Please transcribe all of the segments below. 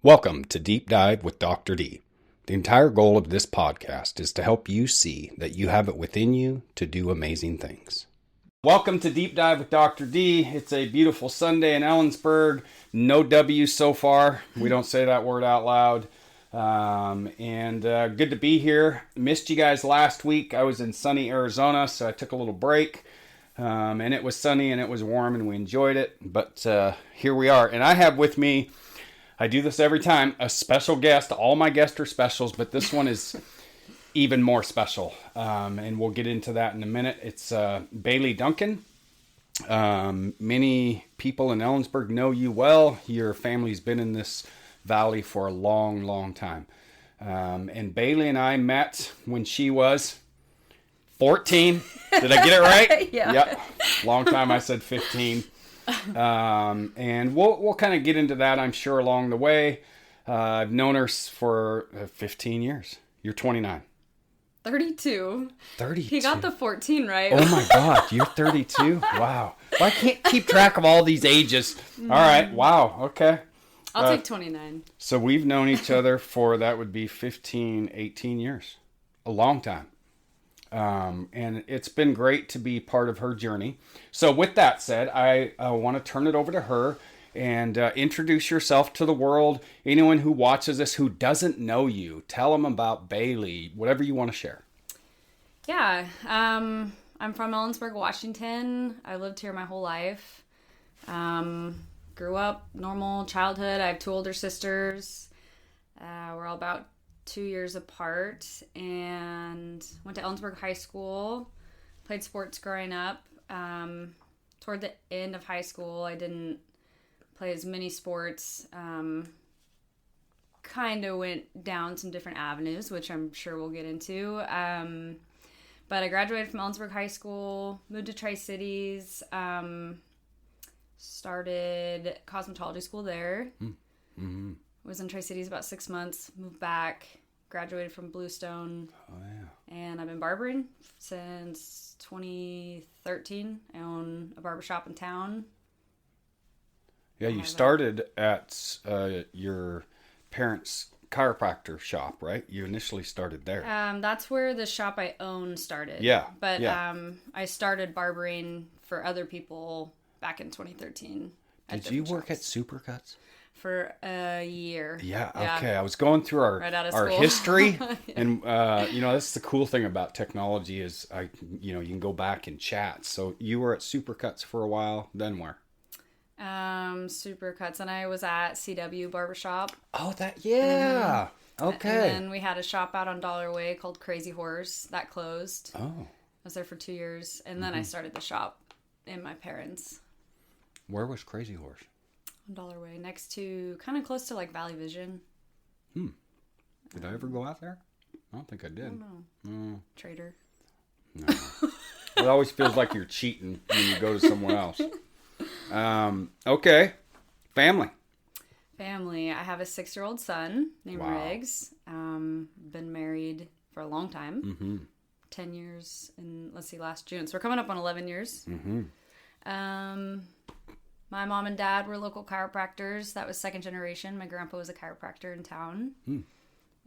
Welcome to Deep Dive with Dr. D. The entire goal of this podcast is to help you see that you have it within you to do amazing things. Welcome to Deep Dive with Dr. D. It's a beautiful Sunday in Ellensburg. No W's so far. We don't say that word out loud. Good to be here. Missed you guys last week. I was in sunny Arizona, so I took a little break. And it was sunny and it was warm and we enjoyed it. But here we are. And I have with me, I do this every time, a special guest. All my guests are specials, but this one is even more special. And we'll get into that in a minute. It's Bailey Duncan. Many people in Ellensburg know you well. Your family's been in this valley for a long, long time. And Bailey and I met when she was 14. Did I get it right? Yeah. Yep. Long time I said 15. And we'll kind of get into that, I'm sure, along the way. I've known her for 15 years. You're 29. 32. 32. He got the 14 right. Oh my God, you're 32? Wow. Well, I can't keep track of all these ages. All right. Wow. Okay. I'll take 29. So we've known each other for, that would be 15, 18 years. A long time. And it's been great to be part of her journey. So with that said, I want to turn it over to her and introduce yourself to the world. Anyone who watches this who doesn't know you, tell them about Bailey, whatever you want to share. Yeah. I'm from Ellensburg, Washington. I lived here my whole life. Grew up, normal childhood. I have two older sisters. We're all about 2 years apart, and went to Ellensburg High School. Played sports growing up. Toward the end of high school, I didn't play as many sports. Kind of went down some different avenues, which I'm sure we'll get into. But I graduated from Ellensburg High School, moved to Tri-Cities, started cosmetology school there. Mm-hmm. Was in Tri-Cities about 6 months, moved back, graduated from Bluestone. Oh, yeah. And I've been barbering since 2013. I own a barbershop in town. Yeah, you started at your parents' chiropractor shop, right? You initially started there. That's where the shop I own started. Yeah. But yeah. I started barbering for other people back in 2013. Did you work at Supercuts? For a year. Yeah, okay. I was going through our history, yeah. And that's the cool thing about technology is you can go back and chat. So you were at Supercuts for a while, then where? Supercuts, and I was at CW Barbershop. Oh, yeah. Mm-hmm. Okay. And then we had a shop out on Dollar Way called Crazy Horse that closed. Oh. I was there for 2 years, and then I started the shop in my parents'. Where was Crazy Horse? On Dollar Way, next to, kind of close to like Valley Vision. Did I ever go out there? I don't think I did. I don't know. Trader. No. It always feels like you're cheating when you go to somewhere else. Okay. Family. I have a 6-year-old son named Riggs. Been married for a long time. Mm-hmm. 10 years in, last June. So we're coming up on 11 years. Mm-hmm. My mom and dad were local chiropractors. That was second generation. My grandpa was a chiropractor in town.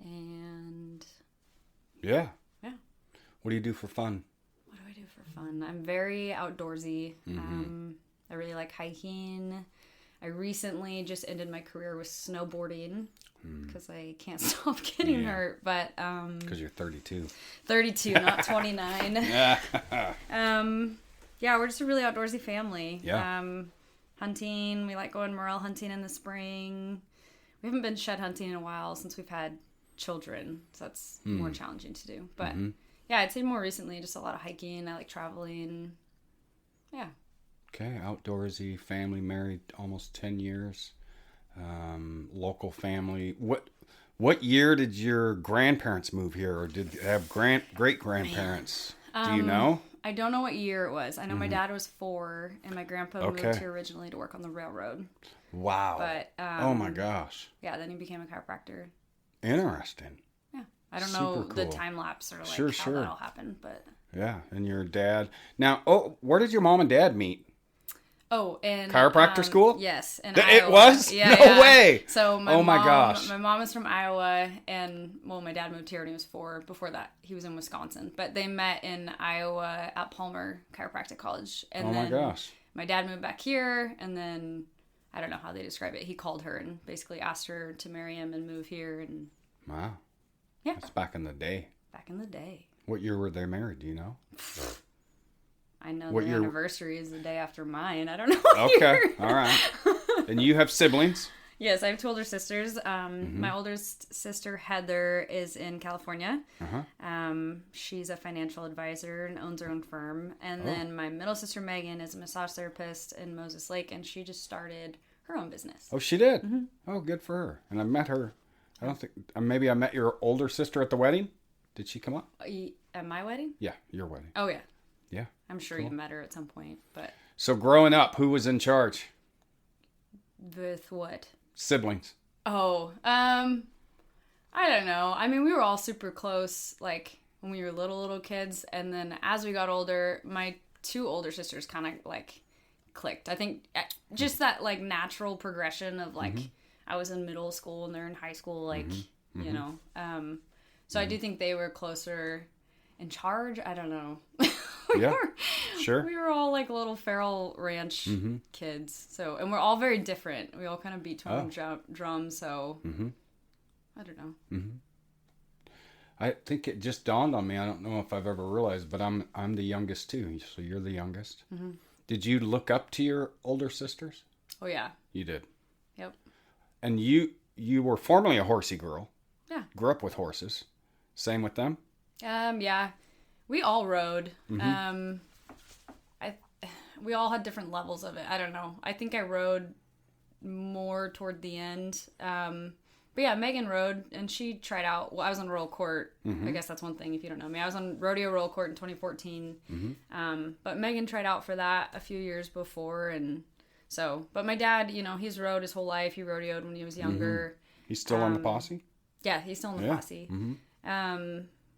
And... Yeah. What do you do for fun? What do I do for fun? I'm very outdoorsy. Mm-hmm. I really like hiking. I recently just ended my career with snowboarding because I can't stop getting hurt. But because you're 32. 32, not 29. We're just a really outdoorsy family. Yeah. Hunting. We like going morel hunting in the spring. We haven't been shed hunting in a while since we've had children, so that's more challenging to do. But I'd say more recently, just a lot of hiking. I like traveling. Yeah. Okay, outdoorsy, family, married almost 10 years. Local family. What year did your grandparents move here, or did you have great-grandparents? Do you know? I don't know what year it was. I know my dad was 4, and my grandpa moved here originally to work on the railroad. Wow. But oh my gosh. Yeah, then he became a chiropractor. Interesting. Yeah. I don't know the time lapse or how that'll happen, but yeah, and your dad. Now, where did your mom and dad meet? Oh, and chiropractor school? Yes, in It Iowa. was? Yeah, No yeah. way. So Oh my gosh. my mom is from Iowa, and well, my dad moved here when he was 4. Before that, he was in Wisconsin. But they met in Iowa at Palmer Chiropractic College, and Oh my then gosh. my dad moved back here, and then I don't know how they describe it. He called her and basically asked her to marry him and move here, and Wow. yeah, That's back in the day. back in the day. What year were they married? Do you know? I know What their year- anniversary is the day after mine. I don't know. Okay. All right. And you have siblings? Yes, I have 2 older sisters. My oldest sister, Heather, is in California. She's a financial advisor and owns her own firm. And then my middle sister, Megan, is a massage therapist in Moses Lake, and she just started her own business. Oh, she did? Oh, good for her. And I met her. I don't think, maybe I met your older sister at the wedding. Did she come up? At my wedding? Yeah, your wedding. Oh, yeah. Yeah. I'm sure you met her at some point, but So growing up, who was in charge? with what? Siblings. Oh, I don't know. I mean, we were all super close, like, when we were little kids, and then as we got older, my 2 older sisters kind of, like, clicked. I think just that, like, natural progression of, like, I was in middle school and they're in high school, like, you know. So I do think they were closer in charge. I don't know. Sure. We were all like little feral ranch kids. So, and we're all very different. We all kind of beat to our own drum. So, I don't know. I think it just dawned on me. I don't know if I've ever realized, but I'm the youngest too. So you're the youngest. Did you look up to your older sisters? Oh yeah. You did. Yep. And you were formerly a horsey girl. Yeah. Grew up with horses. Same with them? Yeah. We all rode. We all had different levels of it. I don't know. I think I rode more toward the end. But yeah, Megan rode, and she tried out. Well, I was on Royal Court. I guess that's one thing if you don't know me. I was on Rodeo Royal Court in 2014. But Megan tried out for that a few years before, and so. But my dad, you know, he's rode his whole life. He rodeoed when he was younger. He's still on the posse? Yeah, he's still in the posse.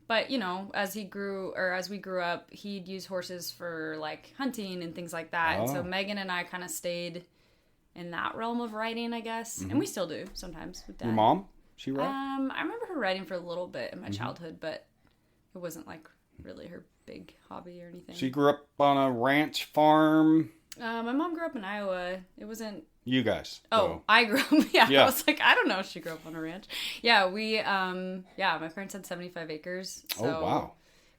But you know, as we grew up, he'd use horses for like hunting and things like that. And so Megan and I kind of stayed in that realm of riding, I guess, and we still do sometimes with Dad. Your mom? She rode? I remember her riding for a little bit in my childhood, but it wasn't like really her big hobby or anything. She grew up on a ranch farm. My mom grew up in Iowa. It wasn't. You guys. Oh, So. I grew up. Yeah, Yeah. I was like, I don't know if she grew up on a ranch. Yeah, my parents had 75 acres. So Oh, wow.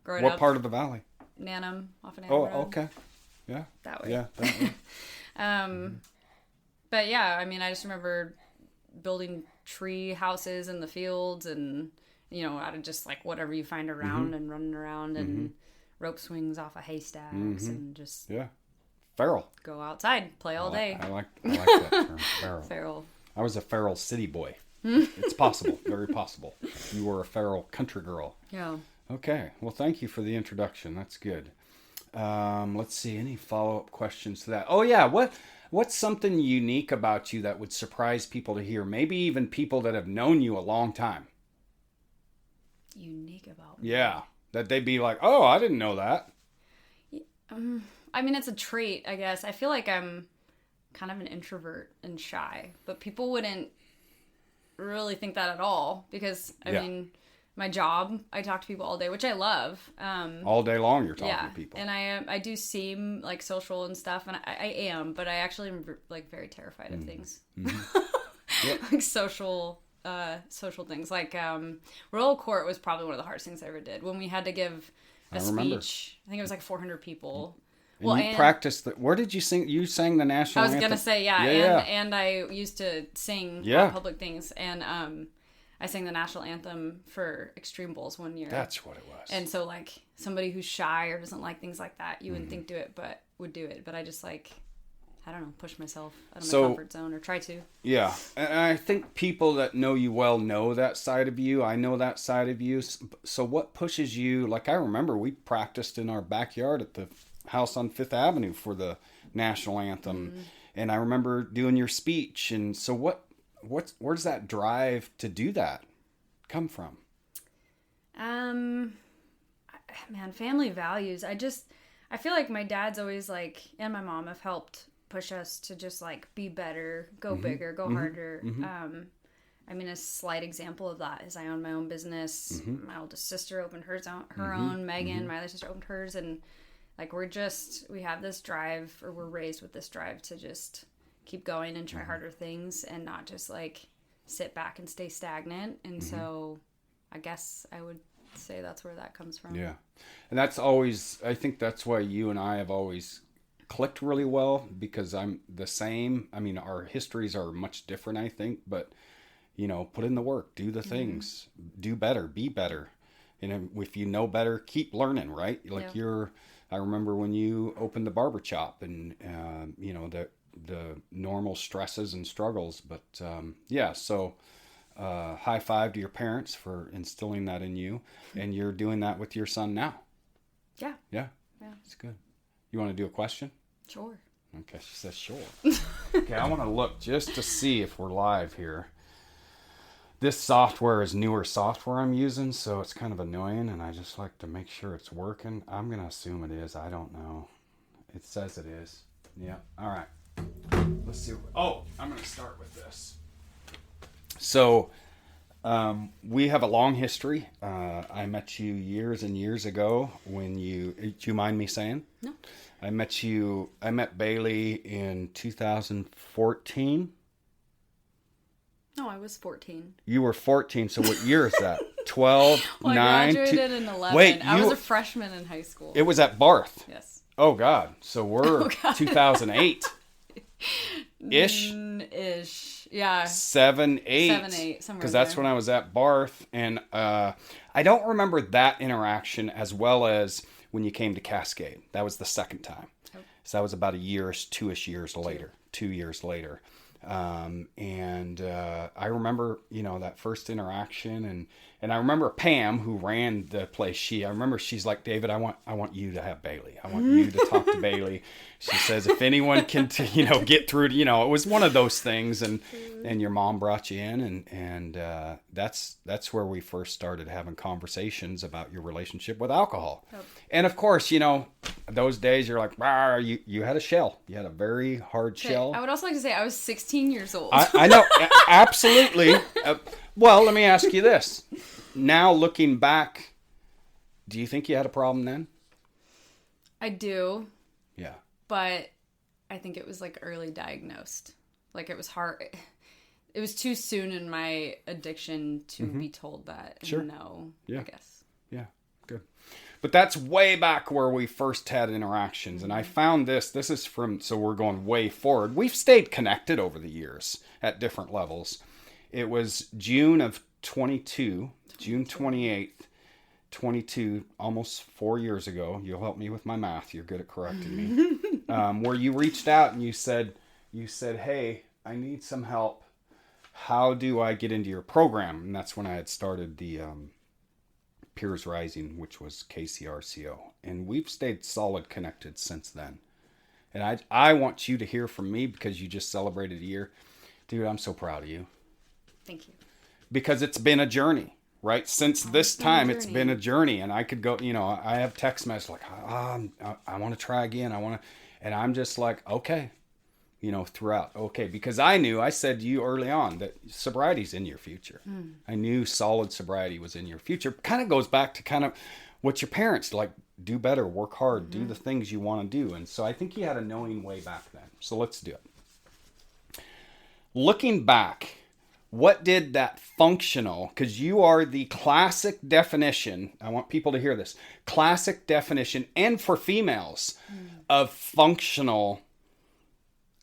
Growing What up, part of the valley? Nanum, off of Nanum Oh, Road. okay. Yeah. That way. Yeah. That way. But yeah, I mean, I just remember building tree houses in the fields and, you know, out of just like whatever you find around and running around and rope swings off of haystacks and just Yeah. Feral. go outside, play all day. I like that term. Feral. Feral. I was a feral city boy. It's possible. Very possible. You were a feral country girl. Yeah. Okay. Well, thank you for the introduction. That's good. Let's see. Any follow-up questions to that? Oh, yeah. What's something unique about you that would surprise people to hear? Maybe even people that have known you a long time. Unique about me. Yeah. That they'd be like, oh, I didn't know that. I mean, it's a trait, I guess. I feel like I'm kind of an introvert and shy, but people wouldn't really think that at all because, I mean, my job, I talk to people all day, which I love. All day long you're talking to people. And I do seem like social and stuff, and I am, but I actually am like very terrified of things. Like social things. Like Royal Court was probably one of the hardest things I ever did. When we had to give a speech, I think it was like 400 people. And you practiced where did you sing? You sang the national anthem. I was going to say, and I used to sing at public things, and I sang the national anthem for Extreme Bowls one year. That's what it was. And so, like, somebody who's shy or doesn't like things like that, you wouldn't think would do it. But I just, like, I don't know, push myself out of my comfort zone or try to. Yeah. And I think people that know you well know that side of you. I know that side of you. So what pushes you? Like, I remember we practiced in our backyard at the house on Fifth Avenue for the national anthem. And I remember doing your speech. And so where does that drive to do that come from? Man, family values. I feel like my dad's always like, and my mom have helped push us to just like be better, go bigger, go harder. I mean, a slight example of that is I own my own business. My oldest sister opened her own. Megan, my other sister, opened hers. And like, we have this drive, or we're raised with this drive to just keep going and try harder things and not just like sit back and stay stagnant. And so I guess I would say that's where that comes from. Yeah. And that's always, I think that's why you and I have always clicked really well, because I'm the same. I mean, our histories are much different, I think, but you know, put in the work, do the things, do better, be better. And if you know better, keep learning, right? Like I remember when you opened the barber shop and, you know, the normal stresses and struggles, but, so, high five to your parents for instilling that in you, and you're doing that with your son now. Yeah. Yeah. It's good. You want to do a question? Sure. Okay. She says, sure. Okay. I want to look just to see if we're live here. This software is newer software I'm using, so it's kind of annoying, and I just like to make sure it's working. I'm going to assume it is. I don't know. It says it is. Yeah. All right. Let's see. I'm going to start with this. So, we have a long history. I met you years and years ago do you mind me saying? No. I met Bailey in 2014. No, I was 14. You were 14, so what year is that? 12, well, 9? I graduated in 11. Wait, I was a freshman in high school. It was at Barth? Yes. Oh, God. So we're 2008. Ish? Ish. Yeah. 7, 8. 7, 8, somewhere. Because that's when I was at Barth. And I don't remember that interaction as well as when you came to Cascade. That was the second time. Oh. So that was about 2 years later. 2 years later. I remember, you know, that first interaction, and I remember Pam, who ran the place. I remember she's like, David, I want you to have Bailey. I want you to talk to Bailey. She says, if anyone can, get through to, it was one of those things. And your mom brought you in, and that's where we first started having conversations about your relationship with alcohol. Yep. And of course, those days you're like, you had a shell. You had a very hard shell. I would also like to say I was 16 years old. I know. Absolutely. Well, let me ask you this. Now, looking back, do you think you had a problem then? I do. Yeah. But I think it was like early diagnosed. Like it was hard. It was too soon in my addiction to be told that. Sure. No, yeah. I guess. Yeah. Good. But that's way back where we first had interactions. And I found this is so we're going way forward. We've stayed connected over the years at different levels. It was June of 22, June 28th, 22, almost 4 years ago. You'll help me with my math. You're good at correcting me. Where you reached out and you said, hey, I need some help. How do I get into your program? And that's when I had started the Peers Rising, which was KCRCO. And we've stayed solid connected since then. And I want you to hear from me because you just celebrated a year. Dude, I'm so proud of you. Thank you. Because it's been a journey, right? Since this time, it's been a journey. And I could go, I have text messages like, I want to try again. And I'm just like, okay, throughout. Okay. Because I said to you early on that sobriety's in your future. I knew solid sobriety was in your future. Kind of goes back to kind of what your parents like, do better, work hard, do the things you want to do. And so I think you had a knowing way back then. So let's do it. Looking back, what did that functional, because you are the classic definition, I want people to hear this, classic definition, and for females, of functional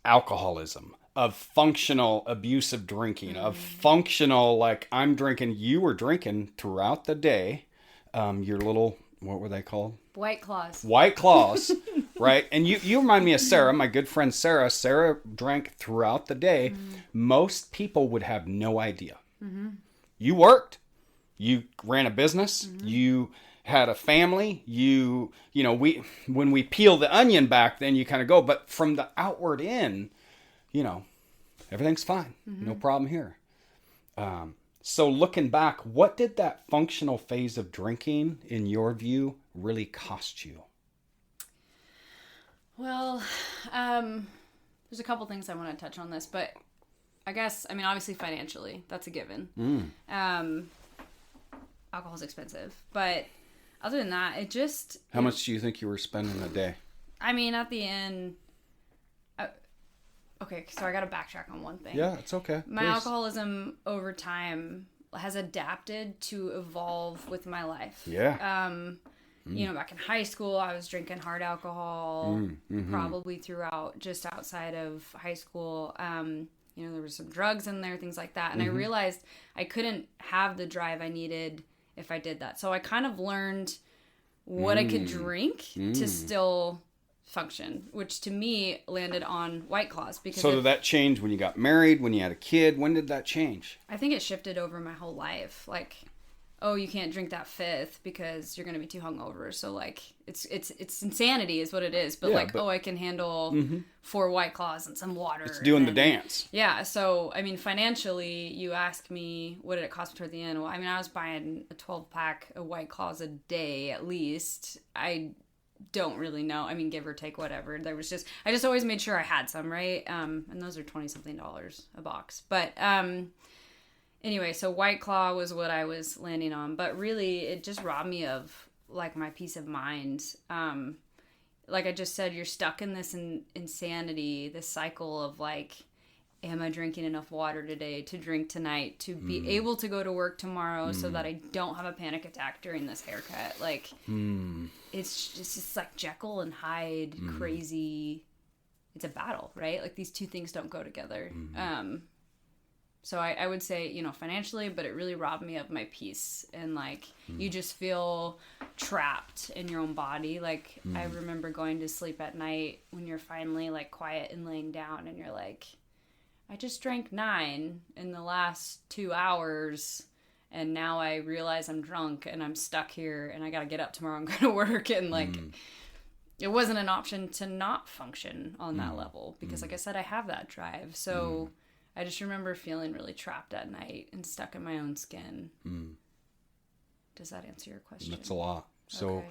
alcoholism, of functional abusive drinking, of functional, like I'm drinking, you were drinking throughout the day, your little, what were they called? White Claws. White Claws, right? And you remind me of Sarah, my good friend Sarah. Sarah drank throughout the day. Most people would have no idea. You worked. You ran a business. You had a family. When we peel the onion back, then you kind of go. But from the outward in, everything's fine. No problem here. So looking back, what did that functional phase of drinking, in your view, really cost you? Well, there's a couple things I want to touch on this, but I guess, I mean, obviously financially, that's a given. Alcohol's expensive, but other than that, it just... How much do you think you were spending a day? I mean, at the end... okay, so I got to backtrack on one thing. Yeah, it's okay. My alcoholism over time has adapted to evolve with my life. Yeah. You know, back in high school, I was drinking hard alcohol, probably throughout, just outside of high school. You know, there was some drugs in there, things like that. And I realized I couldn't have the drive I needed if I did that. So I kind of learned what I could drink to still function, which to me landed on White Claws. Because so did that change when you got married, when you had a kid? When did that change? I think it shifted over my whole life. Like, oh, you can't drink that fifth because you're going to be too hungover. So like, it's insanity is what it is. But oh, I can handle 4 White Claws and some water. It's doing the dance. Yeah. So, I mean, financially, you ask me, what did it cost me toward the end? Well, I mean, I was buying a 12-pack of White Claws a day at least. I don't really know. I mean, give or take, whatever. There was just, I just always made sure I had some, right? And those are $20-something a box. But, anyway, so White Claw was what I was landing on, but really it just robbed me of like my peace of mind. Like I just said, you're stuck in this insanity, this cycle of like, am I drinking enough water today to drink tonight to be able to go to work tomorrow so that I don't have a panic attack during this haircut? Like, it's just like Jekyll and Hyde, crazy. It's a battle, right? Like these two things don't go together. So I would say, you know, financially, but it really robbed me of my peace. And like, you just feel trapped in your own body. Like I remember going to sleep at night when you're finally like quiet and laying down and you're like, I just drank 9 in the last 2 hours. And now I realize I'm drunk and I'm stuck here and I got to get up tomorrow and go to work. And like, it wasn't an option to not function on that level because like I said, I have that drive. So I just remember feeling really trapped at night and stuck in my own skin. Does that answer your question? That's a lot. So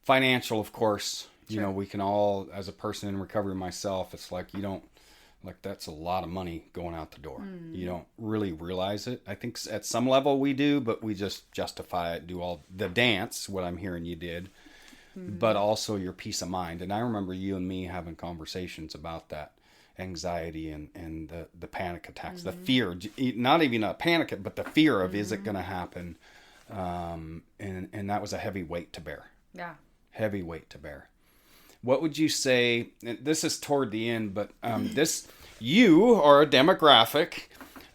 financial, of course, you know, we can all, as a person in recovery myself, it's like you don't, like that's a lot of money going out the door. You don't really realize it. I think at some level we do, but we just justify it, do all the dance, what I'm hearing you did, but also your peace of mind. And I remember you and me having conversations about that. Anxiety and the panic attacks, the fear, not even a panic, but the fear of is it going to happen? And that was a heavy weight to bear. Yeah. Heavy weight to bear. What would you say, this is toward the end, but you are a demographic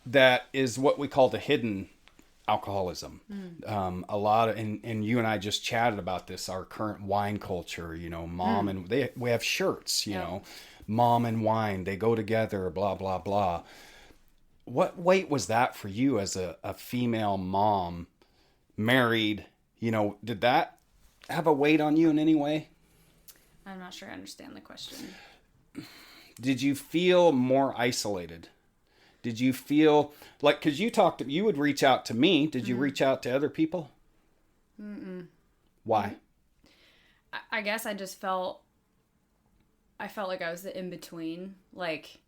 that is what we call the hidden alcoholism. A lot of, and you and I just chatted about this, our current wine culture, you know, mom and we have shirts, you know, mom and wine, they go together, blah, blah, blah. What weight was that for you as a female mom, married? You know, did that have a weight on you in any way? I'm not sure I understand the question. Did you feel more isolated? Did you feel like, because you would reach out to me. Did you reach out to other people? Why? I guess I just felt like I was the in-between. Like,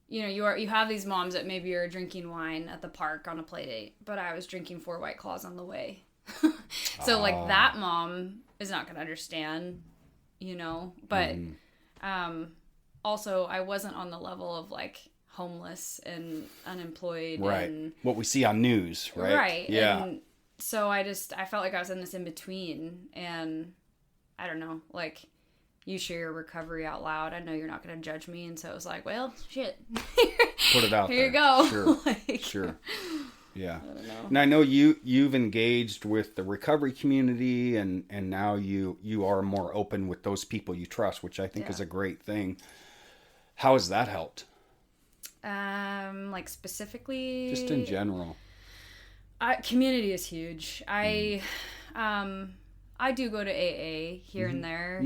you know, you have these moms that maybe are drinking wine at the park on a play date, but I was drinking 4 White Claws on the way. So like that mom is not going to understand, you know, but also I wasn't on the level of like homeless and unemployed. Right. And, what we see on news, right? Right. Yeah. And so I felt like I was in this in-between, and I don't know, like, you share your recovery out loud. I know you're not going to judge me. And so it was like, well, shit. Put it out Here there. you go. Sure. Like, Sure. Yeah. I don't know. And I know you've engaged with the recovery community and now you are more open with those people you trust, which I think is a great thing. How has that helped? Like specifically, just in general. Community is huge. I do go to AA here and there.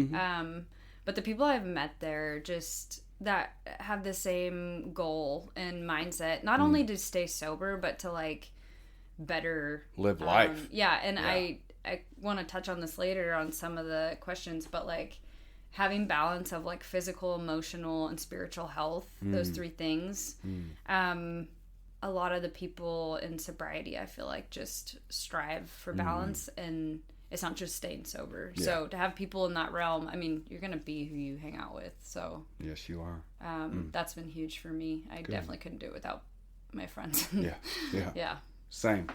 But the people I've met there just that have the same goal and mindset, not only to stay sober, but to like better live life. And I want to touch on this later on some of the questions, but like having balance of like physical, emotional, and spiritual health, those three things. A lot of the people in sobriety, I feel like, just strive for balance, and it's not just staying sober. Yeah. So to have people in that realm, I mean, you're going to be who you hang out with. So yes, you are. That's been huge for me. I definitely couldn't do it without my friends. Yeah. Same.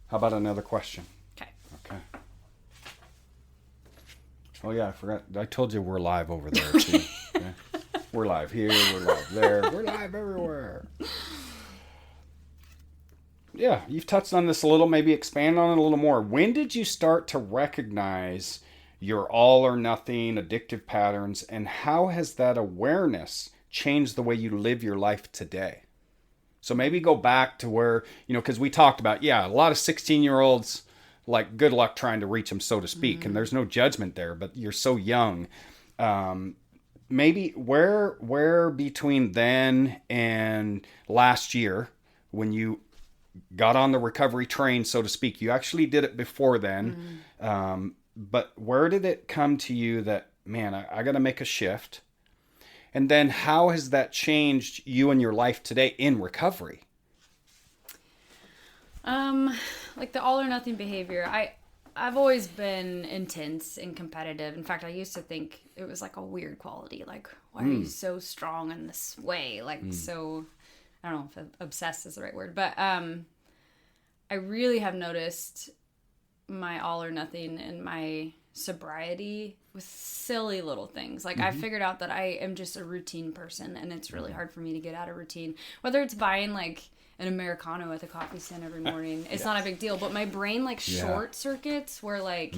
How about another question? Okay. Oh yeah, I forgot. I told you we're live over there too. Okay? We're live here. We're live there. We're live everywhere. Yeah, you've touched on this a little. Maybe expand on it a little more. When did you start to recognize your all or nothing addictive patterns, and how has that awareness changed the way you live your life today? So maybe go back to where, because we talked about, a lot of 16-year-olds, like, good luck trying to reach them, so to speak. And there's no judgment there, but you're so young. Maybe where between then and last year, when you got on the recovery train, so to speak, you actually did it before then. But where did it come to you that, man, I got to make a shift? And then how has that changed you and your life today in recovery? Like the all or nothing behavior, I've always been intense and competitive. In fact, I used to think it was like a weird quality. Like, why are you so strong in this way? Like, so, I don't know if obsessed is the right word, but I really have noticed my all or nothing and my sobriety with silly little things. Like, I figured out that I am just a routine person, and it's really hard for me to get out of routine. Whether it's buying like an Americano at the coffee stand every morning, it's not a big deal. But my brain like short circuits where like,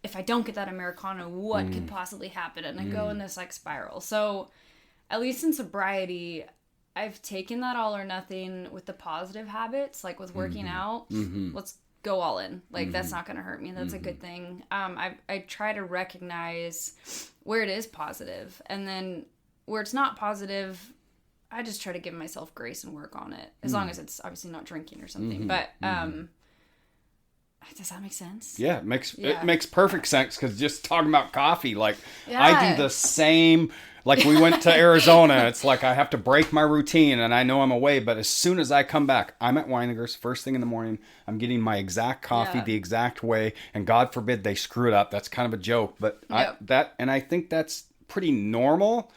if I don't get that Americano, what could possibly happen? And I go in this like spiral. So at least in sobriety, I've taken that all or nothing with the positive habits, like with working out. Let's go all in. Like, that's not going to hurt me. That's a good thing. I try to recognize where it is positive, and then where it's not positive, I just try to give myself grace and work on it, as long as it's obviously not drinking or something. But does that make sense? Yeah, it makes perfect sense, because just talking about coffee, like, I do the same. Like, we went to Arizona. It's like I have to break my routine, and I know I'm away. But as soon as I come back, I'm at Weininger's first thing in the morning. I'm getting my exact coffee the exact way, and God forbid they screw it up. That's kind of a joke, but I think that's pretty normal.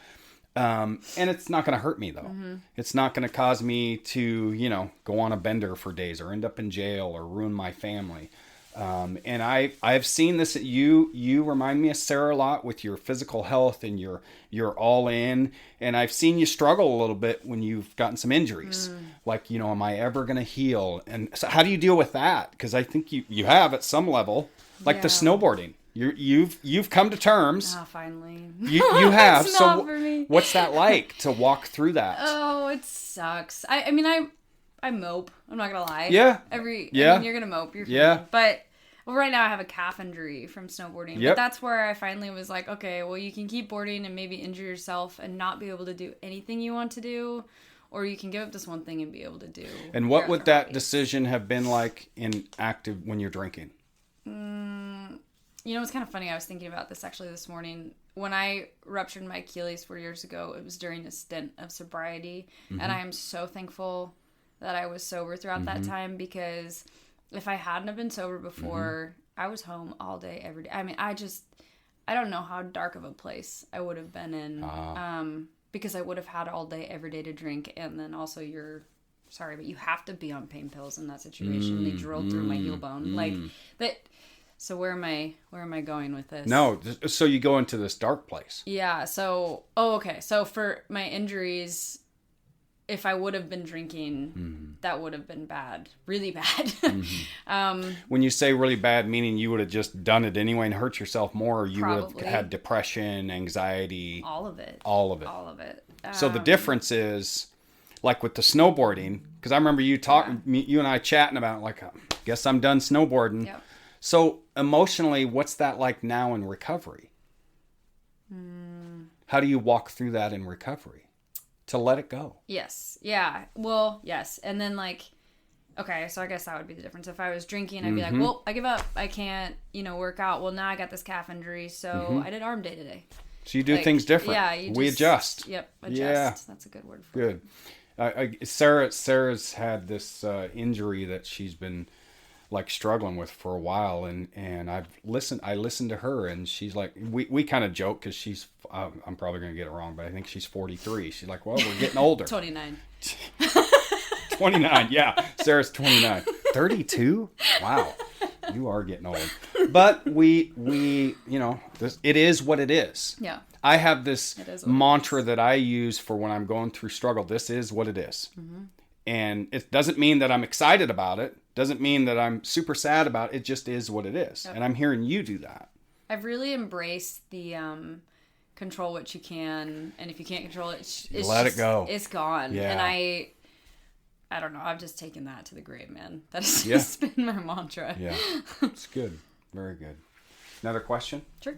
And it's not going to hurt me though. It's not going to cause me to, go on a bender for days or end up in jail or ruin my family. And I've seen this. You remind me of Sarah a lot with your physical health, and you're all in. And I've seen you struggle a little bit when you've gotten some injuries. Like, am I ever going to heal? And so how do you deal with that? Because I think you have at some level, like the snowboarding. You've come to terms. Oh, finally. You have. It's not for me. What's that like to walk through that? Oh, it sucks. I mean, I mope. I'm not gonna lie. Yeah. I mean, you're gonna mope. You're fine. But right now I have a calf injury from snowboarding. But that's where I finally was like, okay, well, you can keep boarding and maybe injure yourself and not be able to do anything you want to do, or you can give up this one thing and be able to do. And what would that decision have been like in active when you're drinking? It's kind of funny. I was thinking about this actually this morning. When I ruptured my Achilles 4 years ago, it was during a stint of sobriety. And I am so thankful that I was sober throughout that time, because if I hadn't have been sober before, I was home all day, every day. I mean, I don't know how dark of a place I would have been in, because I would have had all day, every day to drink. And then also but you have to be on pain pills in that situation. They drilled through my heel bone. Like that. So where am I going with this? No, so you go into this dark place. Yeah. So, okay. So for my injuries, if I would have been drinking, that would have been bad, really bad. When you say really bad, meaning you would have just done it anyway and hurt yourself more, or you would have had depression, anxiety, all of it. So the difference is, like with the snowboarding, because I remember you talking, you and I chatting about, like, guess I'm done snowboarding. Yep. So emotionally, what's that like now in recovery? How do you walk through that in recovery to let it go? Yes. Yeah. Well, yes. And then okay, so I guess that would be the difference. If I was drinking, I'd be like, well, I give up. I can't, work out. Well, now I got this calf injury, so I did arm day today. So you do things different. Yeah, we adjust. Yep, adjust. Yeah. That's a good word for it. Good. Sarah's had this injury that she's been like struggling with for a while, and I listened to her, and she's like, we kind of joke because she's I'm probably gonna get it wrong, but I think she's 43. She's like, well, we're getting older. 29. 29. Yeah, Sarah's 29. 32. Wow, you are getting old. But we it is what it is. Yeah. I have this mantra that I use for when I'm going through struggle. This is what it is. Mm-hmm. And it doesn't mean that I'm excited about it. Doesn't mean that I'm super sad about it. It just is what it is. Yep. And I'm hearing you do that. I've really embraced the control what you can. And if you can't control it, let it go. It's gone. Yeah. And I don't know. I've just taken that to the grave, man. That has just been my mantra. Yeah. It's good. Very good. Another question? Sure.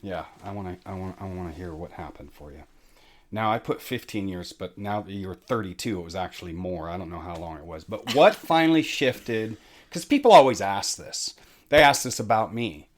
Yeah, I want to hear what happened for you. Now I put 15 years, but now that you're 32, it was actually more. I don't know how long it was, but what finally shifted? Because people always ask this. They ask this about me.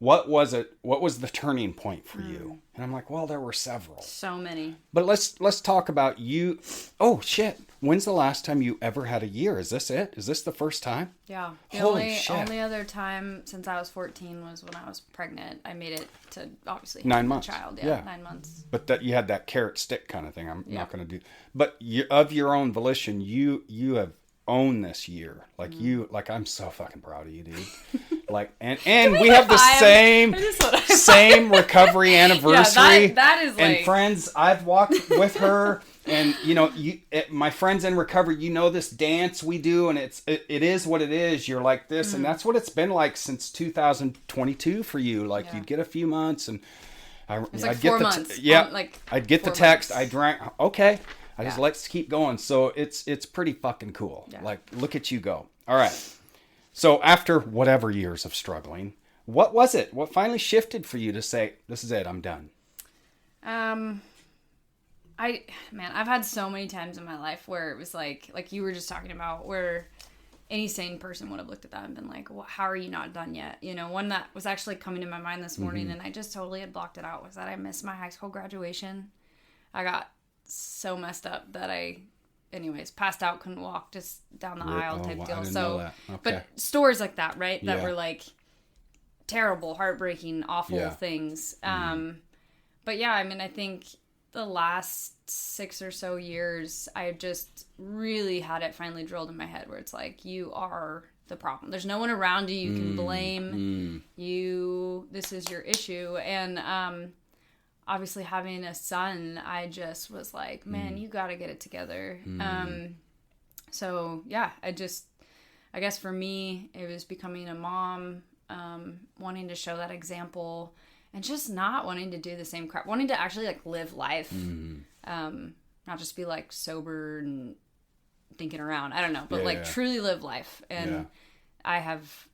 What was it? What was the turning point for you? And I'm like, well, there were several. So many. But let's talk about you. Oh shit! When's the last time you ever had a year? Is this it? Is this the first time? Yeah. The Holy shit. only other time since I was 14 was when I was pregnant. I made it to obviously 9 months. A child. Yeah, 9 months. But that you had that carrot stick kind of thing. I'm not going to do. But of your own volition, you have owned this year. Like I'm so fucking proud of you, dude. Like and we have the same recovery anniversary. Yeah, that is like... And friends, I've walked with her, and my friends in recovery, this dance we do, and it is what it is. You're like this, and that's what it's been like since 2022 for you. Like you'd get a few months, and I'd get 4 months. I'd get the text. I drank. Okay, let's keep going. So it's pretty fucking cool. Yeah. Like look at you go. All right. So after whatever years of struggling, what was it? What finally shifted for you to say, this is it, I'm done? I've had so many times in my life where it was like you were just talking about, where any sane person would have looked at that and been like, well, how are you not done yet? One that was actually coming to my mind this morning, and I just totally had blocked it out, was that I missed my high school graduation. I got so messed up that passed out, couldn't walk, just down the aisle type deal. So, okay. But stories like that, right? That were like terrible, heartbreaking, awful things. But yeah, I think the last 6 or so years, I just really had it finally drilled in my head where it's like, you are the problem. There's no one around you can blame. This is your issue. And, obviously having a son, I just was like, man, you got to get it together. So yeah, I guess for me, it was becoming a mom, wanting to show that example, and just not wanting to do the same crap, wanting to actually live life, not just be sober and thinking around. I don't know, but truly live life. And I've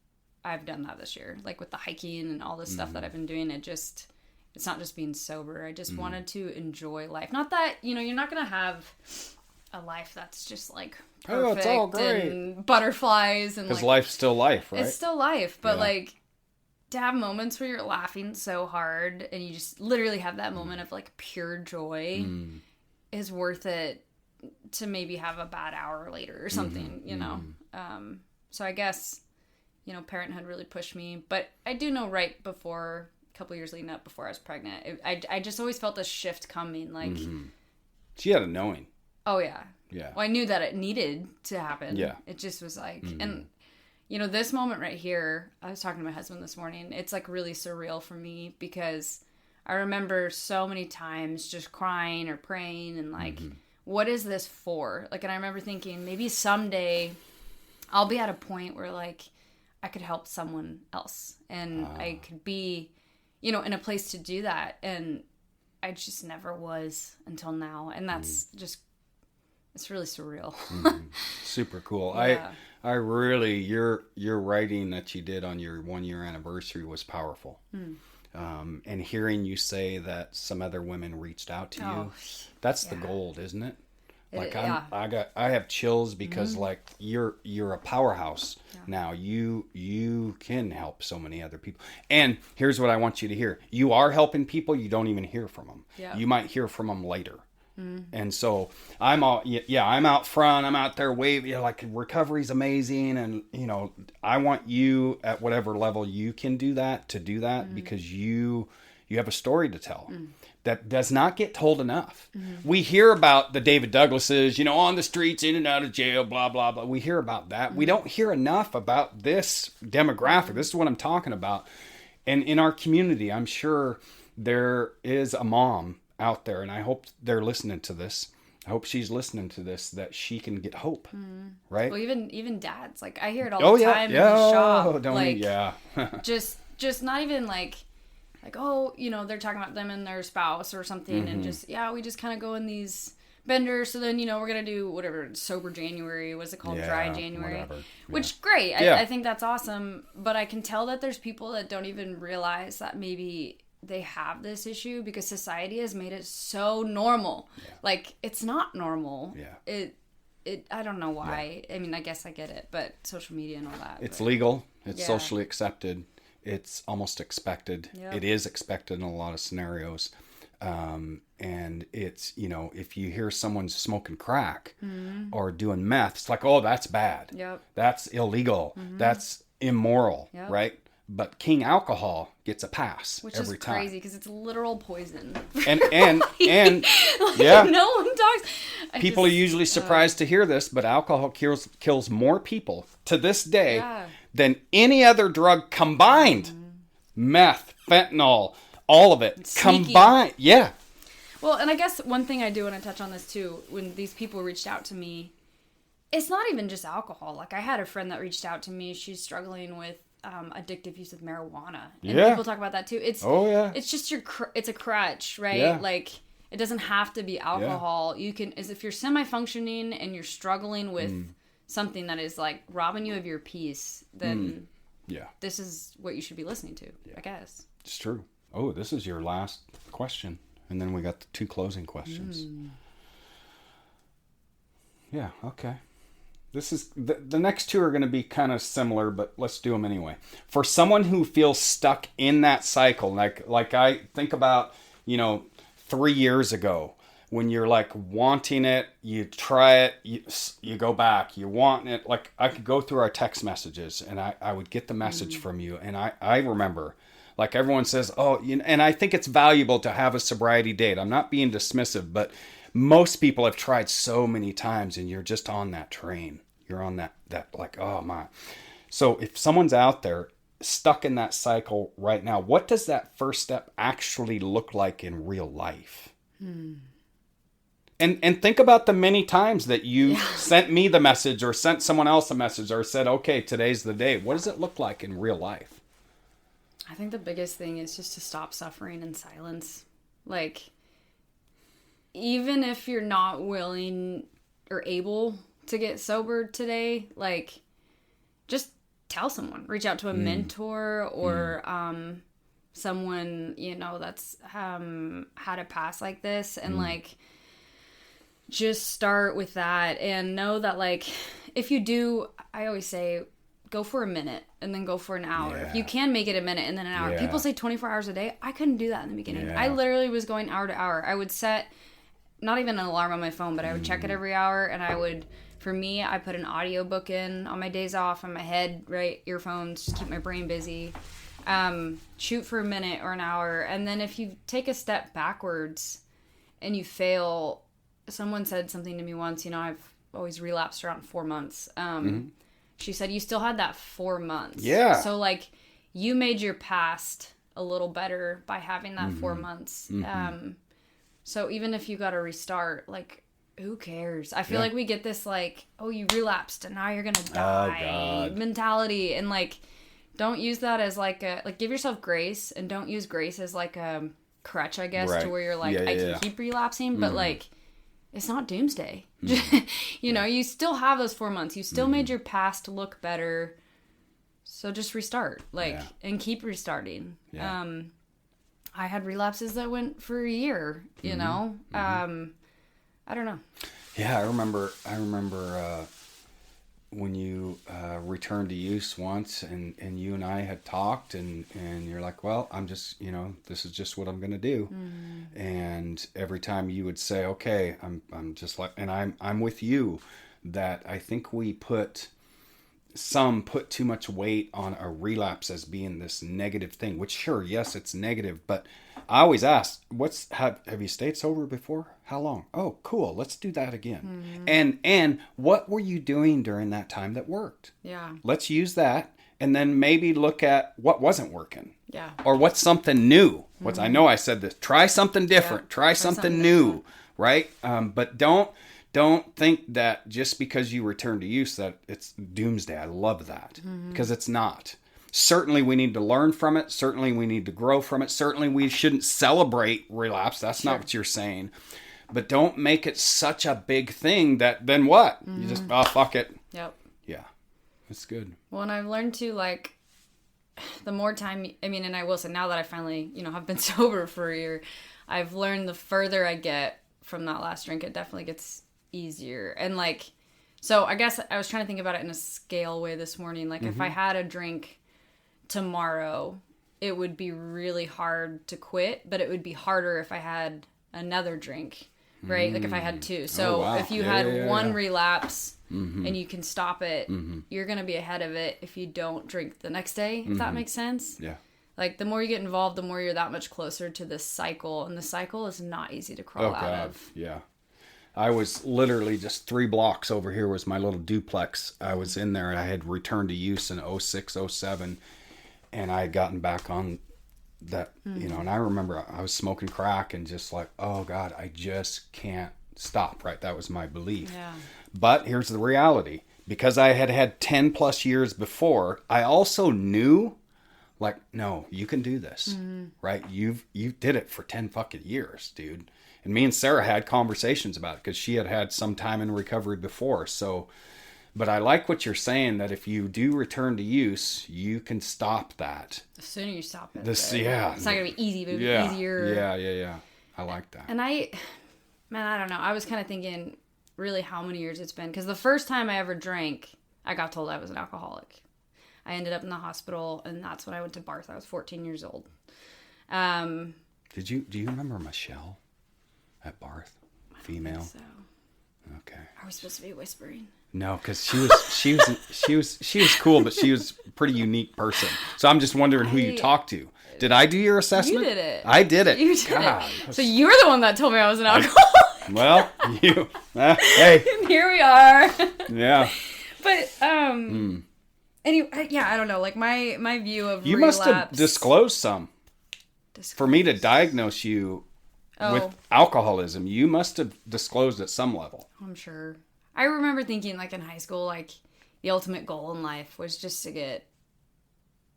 done that this year, with the hiking and all this stuff that I've been doing. It's not just being sober. I just wanted to enjoy life. Not that, you're not going to have a life that's just perfect, it's all great, and butterflies, and because life's still life, right? It's still life, but to have moments where you're laughing so hard and you just literally have that moment of pure joy is worth it to maybe have a bad hour later or something, So I guess, parenthood really pushed me, but I do know right before, couple years leading up before I was pregnant, I just always felt a shift coming. She had a knowing. Oh yeah. Yeah. Well, I knew that it needed to happen. Yeah. It just was and this moment right here, I was talking to my husband this morning, it's really surreal for me, because I remember so many times just crying or praying and what is this for? And I remember thinking, maybe someday I'll be at a point where I could help someone else, and I could be in a place to do that. And I just never was until now. And that's just, it's really surreal. Super cool. Yeah. I really, your writing that you did on your 1 year anniversary was powerful. And hearing you say that some other women reached out to you, that's the gold, isn't it? Like yeah. I have chills because like you're a powerhouse now. You can help so many other people. And here's what I want you to hear: you are helping people. You don't even hear from them. Yeah. You might hear from them later. And so I'm out front. I'm out there waving. Like recovery's amazing, and I want you at whatever level you can do that because you have a story to tell. That does not get told enough. We hear about the David Douglases, on the streets, in and out of jail, blah, blah, blah. We hear about that. We don't hear enough about this demographic. This is what I'm talking about. And in our community, I'm sure there is a mom out there, and I hope they're listening to this. I hope she's listening to this, that she can get hope, right? Well, even dads. Like, I hear it all the time in the shop. Just not even like, they're talking about them and their spouse or something, and we just kind of go in these benders. So then, we're going to do whatever, sober January, what's it called? Dry January. Whatever. Which, great. I think that's awesome. But I can tell that there's people that don't even realize that maybe they have this issue because society has made it so normal. Like, it's not normal. I don't know why. I mean, I guess I get it, but social media and all that. It's legal. It's socially accepted. It's almost expected. It is expected in a lot of scenarios. And it's, if you hear someone smoking crack or doing meth, it's like, oh, that's bad. That's illegal. That's immoral, right? But King Alcohol gets a pass every time. Which is crazy because it's literal poison. And no one talks. People are usually surprised to hear this, but alcohol kills more people to this day than any other drug combined. Meth, fentanyl, all of it combined. Yeah. Well, and I guess one thing I do want to touch on this too, when these people reached out to me, it's not even just alcohol. Like, I had a friend that reached out to me. She's struggling with addictive use of marijuana, and people talk about that too. It's just it's a crutch, right? Like, it doesn't have to be alcohol. You can, as if you're semi-functioning and you're struggling with something that is like robbing you of your peace, then this is what you should be listening to. I guess it's true. Oh, this is your last question, and then we got the 2 closing questions. Yeah. Okay. This is the next 2 are going to be kind of similar, but let's do them anyway. For someone who feels stuck in that cycle, like I think about, 3 years ago, when you're like wanting it, you try it, you go back, you want it. Like, I could go through our text messages and I would get the message from you. And I remember, like, everyone says, and I think it's valuable to have a sobriety date. I'm not being dismissive, but most people have tried so many times, and you're just on that train. You're on that like, oh my. So if someone's out there stuck in that cycle right now, what does that first step actually look like in real life? And think about the many times that you sent me the message or sent someone else a message or said, okay, today's the day. What does it look like in real life? I think the biggest thing is just to stop suffering in silence. Like, even if you're not willing or able to get sober today, like, just tell someone. Reach out to a mentor or someone, that's had a past like this, and like, just start with that, and know that, like, if you do, I always say, go for a minute and then go for an hour. If you can make it a minute and then an hour. People say 24 hours a day. I couldn't do that in the beginning. I literally was going hour to hour. I would set not even an alarm on my phone, but I would check it every hour, and I would, for me, I put an audio book in on my days off in my head, right? Earphones, just keep my brain busy. Shoot for a minute or an hour. And then if you take a step backwards and you fail, someone said something to me once, I've always relapsed around 4 months. She said, you still had that 4 months. Yeah. So, like, you made your past a little better by having that 4 months. So even if you got to restart, like, who cares? I feel like we get this, like, oh, you relapsed and now you're going to die mentality. And, like, don't use that as, like, give yourself grace, and don't use grace as, like, a crutch, I guess, to where you're like, I can keep relapsing, but, like, it's not doomsday. You still have those 4 months. You still made your past look better. So just restart, and keep restarting. I had relapses that went for a year, I don't know. Yeah, I remember when you returned to use once, and you and I had talked, and you're like, well, I'm just, this is just what I'm going to do. And every time you would say, okay, I'm just like, and I'm with you, that I think some put too much weight on a relapse as being this negative thing, which sure, yes, it's negative, but I always ask, have you stayed sober before? How long? Oh, cool. Let's do that again. And what were you doing during that time that worked? Yeah. Let's use that, and then maybe look at what wasn't working. Yeah. Or what's something new. I know I said this. Try something different. Yeah. Try something new. Different. Right? But don't think that just because you return to use that it's doomsday. I love that, because it's not. Certainly we need to learn from it. Certainly we need to grow from it. Certainly we shouldn't celebrate relapse. That's not what you're saying. But don't make it such a big thing that then what? You just, fuck it. Yep. Yeah. That's good. Well, and I've learned to, like, the more time, and I will say now that I finally, have been sober for a year, I've learned the further I get from that last drink, it definitely gets easier. And like, so I guess I was trying to think about it in a scale way this morning. Like if I had a drink tomorrow, it would be really hard to quit, but it would be harder if I had another drink, right? Like if I had two. So if you had one relapse and you can stop it, you're going to be ahead of it if you don't drink the next day, if that makes sense. Yeah. Like the more you get involved, the more you're that much closer to this cycle. And the cycle is not easy to crawl out of. Yeah. I was literally just 3 blocks over here was my little duplex. I was in there, and I had returned to use in 06, 07, and I had gotten back on that, and I remember I was smoking crack and just like, oh God, I just can't stop, right? That was my belief. Yeah. But here's the reality. Because I had had 10 plus years before, I also knew, like, no, you can do this, right? You did it for 10 fucking years, dude. And me and Sarah had conversations about it because she had some time in recovery before. So, but I like what you're saying, that if you do return to use, you can stop that. The sooner you stop it. It's not going to be easy, but it'll be easier. Yeah. I like that. And I don't know. I was kind of thinking really how many years it's been. Because the first time I ever drank, I got told I was an alcoholic. I ended up in the hospital, and that's when I went to Barth. I was 14 years old. Do you remember Michelle at Barth? Female? I think so. Okay. Are we supposed to be whispering? No, because she was cool, but she was a pretty unique person. So I'm just wondering who you talked to. Did I do your assessment? You did it. I did it. You did it. So you're the one that told me I was an alcoholic. Well, hey. Here we are. Yeah. But anyway, yeah, I don't know. Like my view of you relapse. must have disclosed some. For me to diagnose you with alcoholism, you must have disclosed at some level. I'm sure. I remember thinking, like, in high school, like, the ultimate goal in life was just to get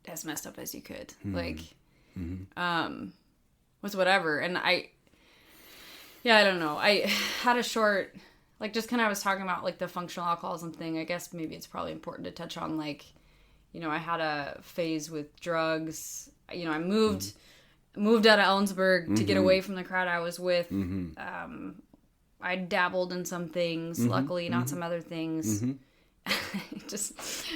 as messed up as you could. Like, with whatever. And I don't know. I had a short, like, just kind of I was talking about, like, the functional alcoholism thing. I guess maybe it's probably important to touch on, like, I had a phase with drugs. I moved out of Ellensburg to get away from the crowd I was with. I dabbled in some things, luckily not some other things. Just,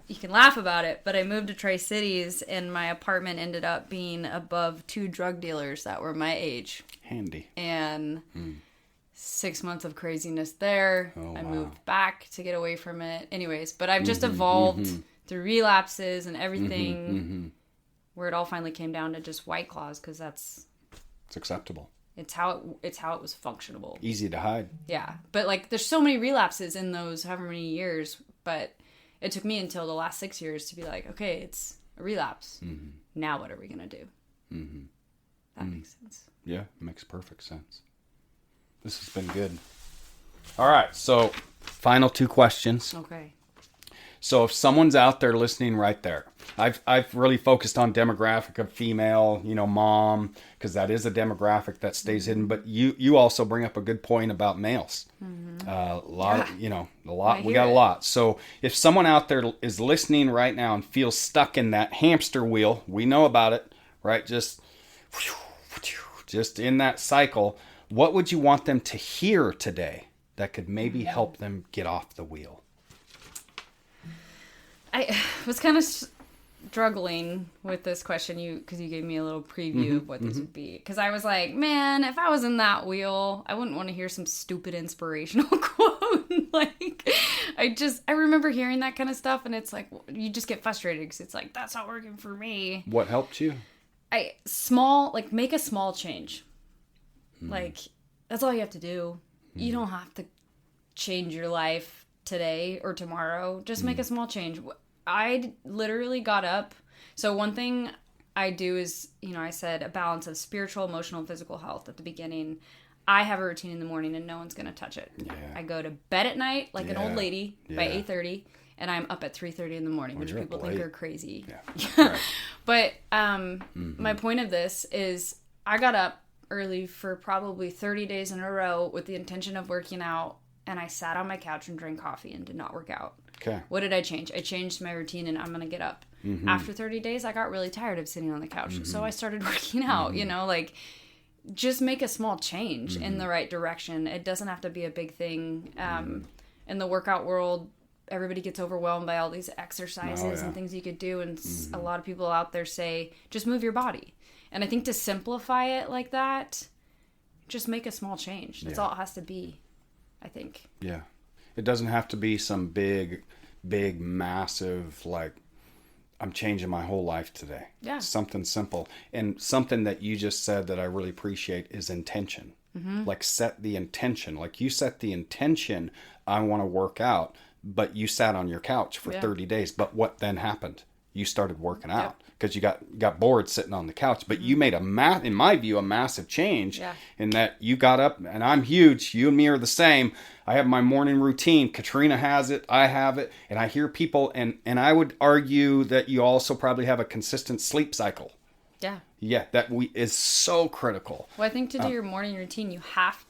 you can laugh about it, but I moved to Tri-Cities, and my apartment ended up being above 2 drug dealers that were my age. Handy. And 6 months of craziness there. I moved back to get away from it. Anyways, but I've just evolved through relapses and everything, where it all finally came down to just White Claws, because it's acceptable. It's how it was functionable. Easy to hide. Yeah. But like there's so many relapses in those however many years, but it took me until the last 6 years to be like, okay, it's a relapse. Now what are we going to do? That makes sense. Yeah, it makes perfect sense. This has been good. All right, so final 2 questions. Okay. So if someone's out there listening right there, I've really focused on demographic of female, mom, because that is a demographic that stays hidden. But you also bring up a good point about males. A lot, we got a lot. So if someone out there is listening right now and feels stuck in that hamster wheel, we know about it, right? Just in that cycle, what would you want them to hear today that could maybe help them get off the wheel? I was kind of struggling with this question because you gave me a little preview of what this would be. Because I was like, man, if I was in that wheel, I wouldn't want to hear some stupid inspirational quote. Like, I remember hearing that kind of stuff, and it's like, you just get frustrated because it's like, that's not working for me. What helped you? Make a small change. Like, that's all you have to do. You don't have to change your life today or tomorrow. Just make a small change. I literally got up. So one thing I do is, I said a balance of spiritual, emotional, and physical health at the beginning. I have a routine in the morning and no one's going to touch it. Yeah. I go to bed at night like an old lady by 8:30, and I'm up at 3:30 in the morning, which people think are crazy. Yeah. Right. But my point of this is I got up early for probably 30 days in a row with the intention of working out, and I sat on my couch and drank coffee and did not work out. Okay. What did I change? I changed my routine, and I'm going to get up. After 30 days, I got really tired of sitting on the couch, so I started working out, just make a small change in the right direction. It doesn't have to be a big thing. In the workout world, everybody gets overwhelmed by all these exercises and things you could do, and a lot of people out there say, just move your body. And I think to simplify it like that, just make a small change. That's all it has to be, I think. Yeah. It doesn't have to be some big, massive, like, I'm changing my whole life today. Yeah. Something simple. And something that you just said that I really appreciate is intention. Like, set the intention. Like, you set the intention, I want to work out, but you sat on your couch for 30 days. But what then happened? You started working out because you got bored sitting on the couch. But you made in my view, a massive change in that you got up, and I'm huge. You and me are the same. I have my morning routine. Katrina has it. I have it. And I hear people, and I would argue that you also probably have a consistent sleep cycle. Yeah. Yeah, that is so critical. Well, I think to do your morning routine,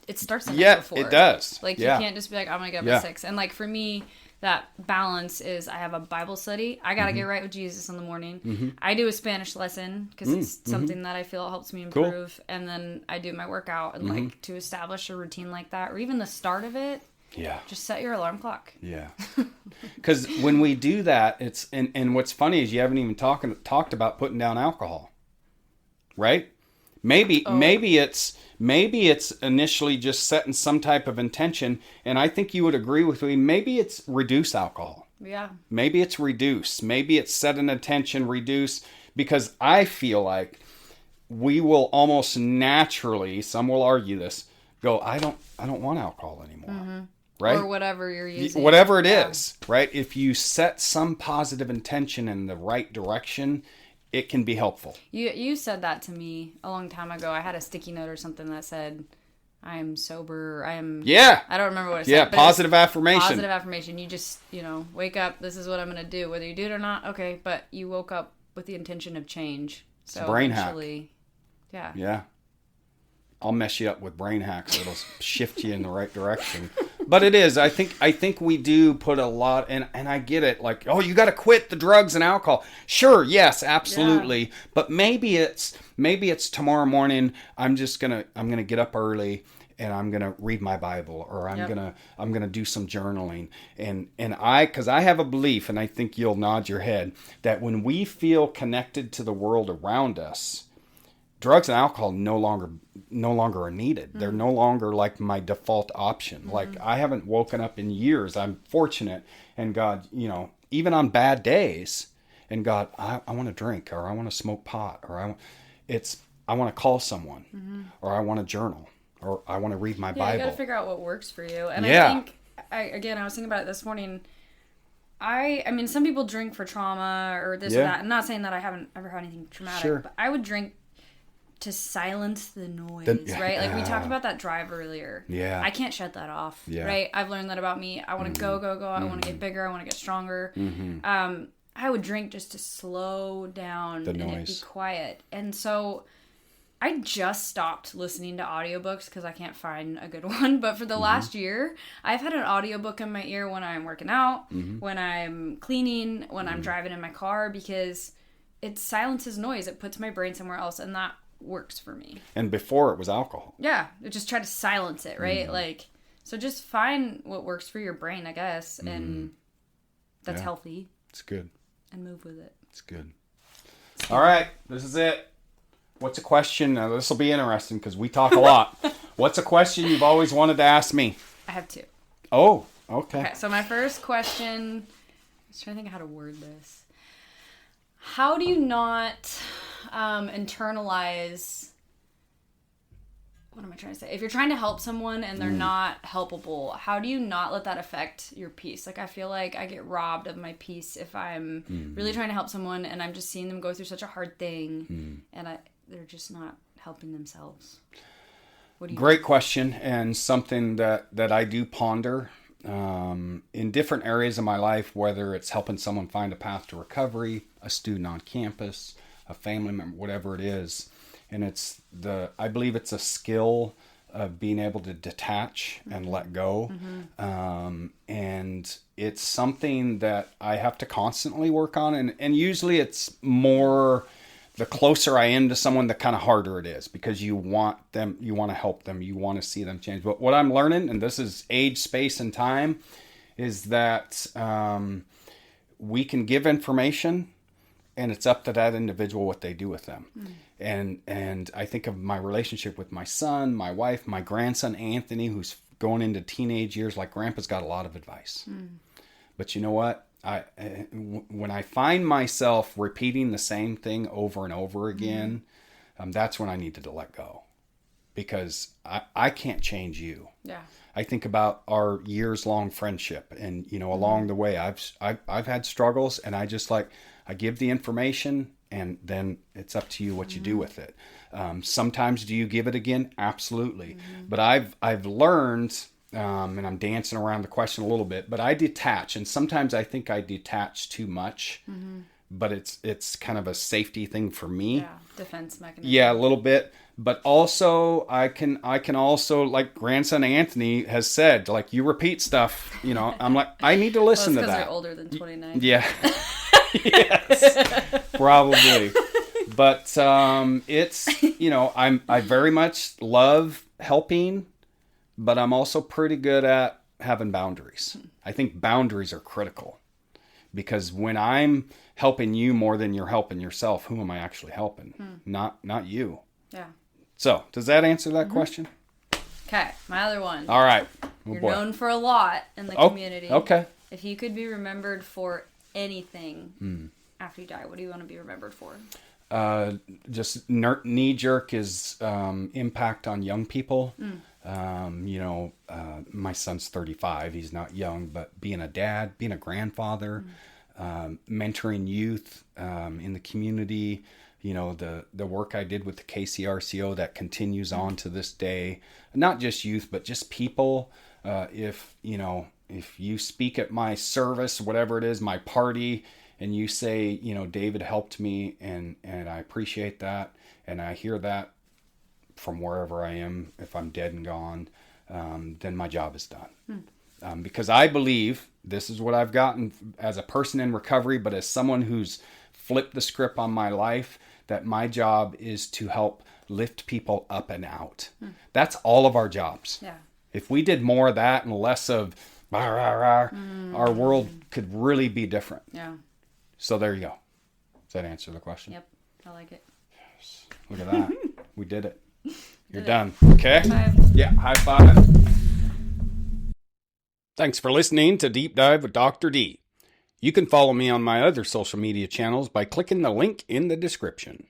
it starts the night before. Yeah, it does. Like, you can't just be like, I'm going to get up at 6. And like, for me, that balance is I have a Bible study. I got to get right with Jesus in the morning. I do a Spanish lesson because it's something that I feel helps me improve. Cool. And then I do my workout, and like, to establish a routine like that, or even the start of it. Yeah. Just set your alarm clock. Yeah. Because when we do that, it's, and what's funny is you haven't even talked about putting down alcohol. Right? Maybe it's initially just setting some type of intention, and I think you would agree with me. Maybe it's reduce alcohol. Yeah. Maybe it's reduce. Maybe it's set an intention, reduce, because I feel like we will almost naturally, some will argue this, go, I don't want alcohol anymore. Right? Or whatever you're using. Whatever it is, right? If you set some positive intention in the right direction, it can be helpful. You said that to me a long time ago. I had a sticky note or something that said, I am sober. I don't remember what it said. Yeah, positive affirmation. Positive affirmation. You just, wake up. This is what I'm going to do. Whether you do it or not, okay. But you woke up with the intention of change. So it's a brain hack. Yeah. Yeah. I'll mess you up with brain hacks. It'll shift you in the right direction. But it is. I think we do put a lot, and I get it. Like, oh, you got to quit the drugs and alcohol. Sure, yes, absolutely. Yeah. But maybe it's tomorrow morning. I'm gonna get up early, and I'm gonna read my Bible, or I'm gonna do some journaling. And because I have a belief, and I think you'll nod your head, that when we feel connected to the world around us, drugs and alcohol no longer are needed. They're no longer like my default option. Like, I haven't woken up in years. I'm fortunate, and God, even on bad days, and God, I want to drink, or I want to smoke pot, or I want to call someone, or I want to journal, or I want to read my Bible. You got to figure out what works for you. And I think, I was thinking about it this morning. I mean, some people drink for trauma or this or that. I'm not saying that I haven't ever had anything traumatic, but I would drink to silence the noise, right? Like, we talked about that drive earlier. Yeah. I can't shut that off, right? I've learned that about me. I want to go. I want to get bigger. I want to get stronger. I would drink just to slow down and it be quiet. And so I just stopped listening to audiobooks because I can't find a good one. But for the last year, I've had an audiobook in my ear when I'm working out, when I'm cleaning, when I'm driving in my car, because it silences noise. It puts my brain somewhere else, and that works for me. And before it was alcohol. Yeah, just try to silence it, right? Like, So just find what works for your brain, I guess, and that's healthy. It's good. And move with it. It's good. All right, this is it. What's a question? Now, this will be interesting because we talk a lot. What's a question you've always wanted to ask me? I have 2. Oh, okay. Okay, so my first question, I was trying to think how to word this. How do you not internalize, what am I trying to say? If you're trying to help someone and they're not helpable, how do you not let that affect your peace? Like, I feel like I get robbed of my peace if I'm really trying to help someone and I'm just seeing them go through such a hard thing and they're just not helping themselves. What do you Great question, and something that I do ponder in different areas of my life, whether it's helping someone find a path to recovery, a student on campus, a family member, whatever it is. And I believe it's a skill of being able to detach and let go. And it's something that I have to constantly work on. And usually it's more, the closer I am to someone, the kind of harder it is, because you want them, you want to help them, you want to see them change. But what I'm learning, and this is age, space, and time, is that we can give information, and it's up to that individual what they do with them. And I think of my relationship with my son, my wife, my grandson, Anthony, who's going into teenage years. Like, Grandpa's got a lot of advice. But you know what? When I find myself repeating the same thing over and over again, that's when I need to let go. Because I can't change you. Yeah. I think about our years-long friendship. And, along the way, I've had struggles, and I give the information, and then it's up to you what you do with it. Sometimes do you give it again? Absolutely. But I've learned, and I'm dancing around the question a little bit, but I detach. And sometimes I think I detach too much, but it's kind of a safety thing for me. Yeah, defense mechanism. Yeah, a little bit. But also I can also, like grandson Anthony has said, like, you repeat stuff, I'm like, I need to listen to that. Because they're older than 29. Yeah. Yes, probably. But it's, I very much love helping, but I'm also pretty good at having boundaries. I think boundaries are critical, because when I'm helping you more than you're helping yourself, who am I actually helping? Not you. Yeah. So, does that answer that question? Okay, my other one. All right. You're known for a lot in the community. Okay. If you could be remembered for anything after you die, what do you want to be remembered for? Just knee-jerk is impact on young people. My son's 35. He's not young, but being a dad, being a grandfather, mentoring youth in the community, the work I did with the KCRCO that continues on to this day, not just youth, but just people. If you speak at my service, whatever it is, my party, and you say, David helped me, and I appreciate that, and I hear that from wherever I am, if I'm dead and gone, then my job is done. Because I believe, this is what I've gotten as a person in recovery, but as someone who's flipped the script on my life, that my job is to help lift people up and out. That's all of our jobs. Yeah. If we did more of that and less of rah, rah, rah, our world could really be different. Yeah. So there you go. Does that answer the question? Yep. I like it. Yes. Look at that. We did it. You're done. It. Okay? High five. Yeah, high five. Thanks for listening to Deep Dive with Dr. D. You can follow me on my other social media channels by clicking the link in the description.